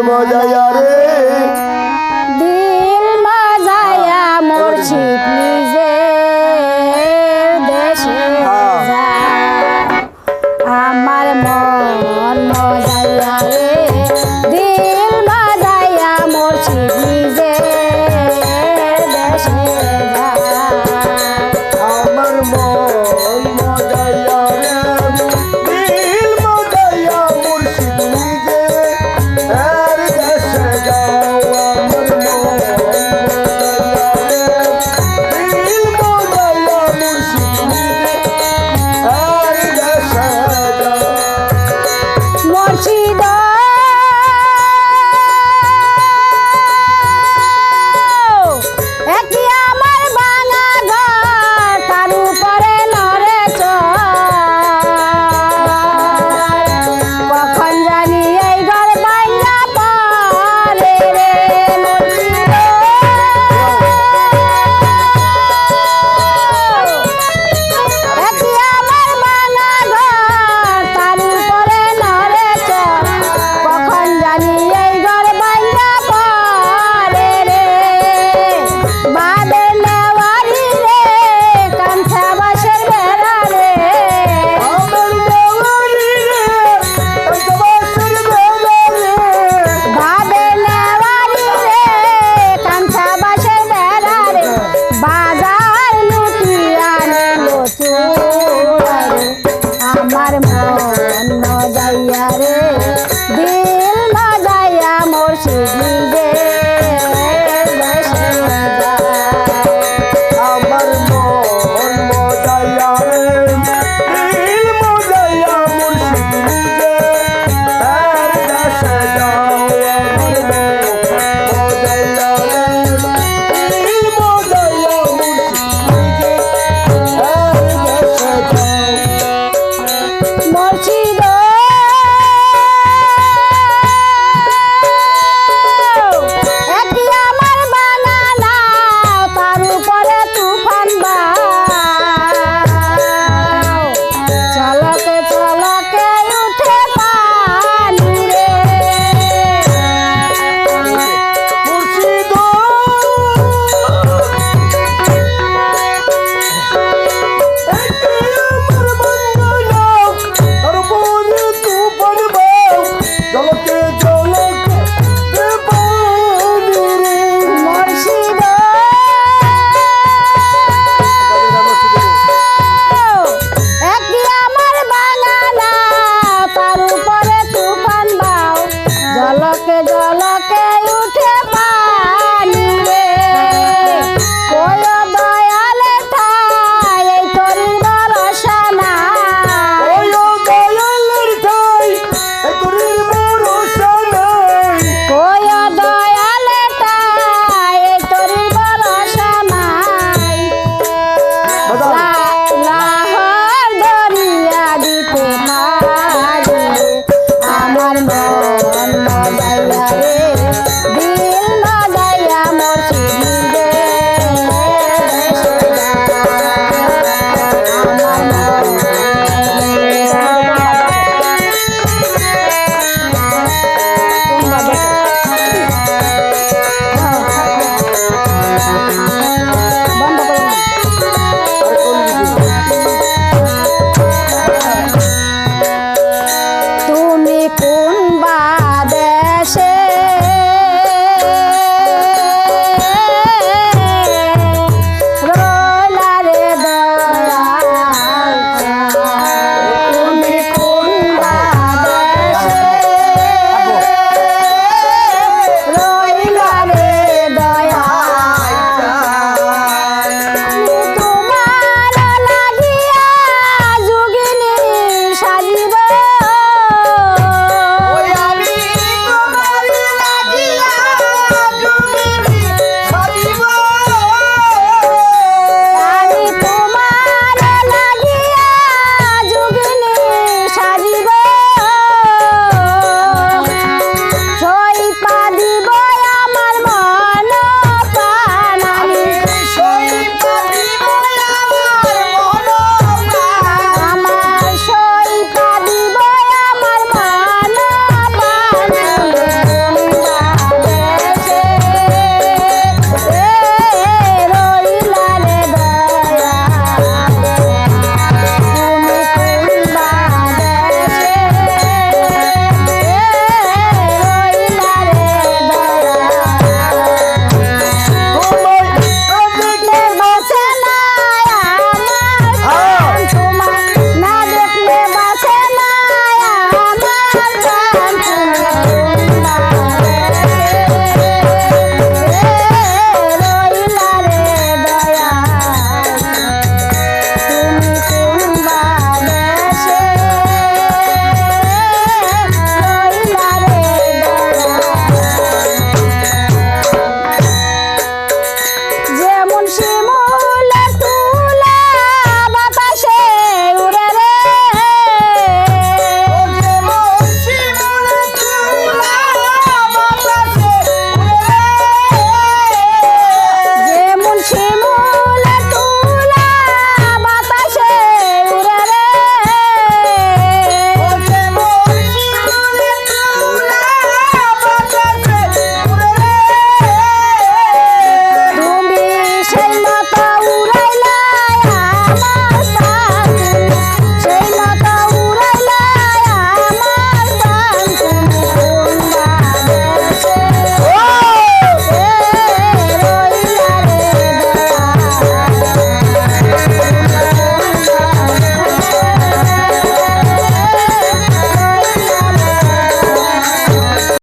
মজায়া রে দিল মজায়া মুর্শিদ নিজে দেশে যায় আমার মন মজায়া রে দিল মজায়া মুর্শিদ নিজে দেশে যায় আমার মন মজায়া রে দিল মজায়া মুর্শিদ নিজে আর দেশে যাও আমার মন মজায়া রে দিল মজায়া মুর্শিদ নিজে আর দেশে যাও মুর্শিদ একই আমার ভাঙা ঘর তার উপরে নড়ে কখন জানি এই ঘর ভাঙা পড়ে রে মুর্শিদ একই আমার ভাঙা ঘর তার উপরে নড়ে কখন জানি এই ঘর ভাঙা পড়ে রে বাদে নেওয়ারি রে কাঞ্চা বাসের বেড়া রে আমার দেওয়ারি রে পঞ্চবাসের বেলা রে বাদে নেওয়ারি রে কাঞ্চা বাসের বেড়া রে বাজার লুটিয়া নিল চোরা রে আমার মন মজাইয়া রে দিল মজাইয়া মুর্শিদ নিজে দেশে যায় আমার মন মজায়া রে দিল মজায়া মুর্শিদ নিজে আর দেশে যাও আমার মন মজায়া রে দিল মজায়া মুর্শিদ নিজে আর দেশে যাও মুর্শিদ একই আমার বানানা তার উপরে তুফান চলকে চলকে উঠে পানি রে মুর্শিদ আমার বাংলা আর বনে তুফান বাও জলকে জলকে রে পানি রে মুর্শিদ একই আমার বানানা তার উপরে তুফান বাও জলকে জল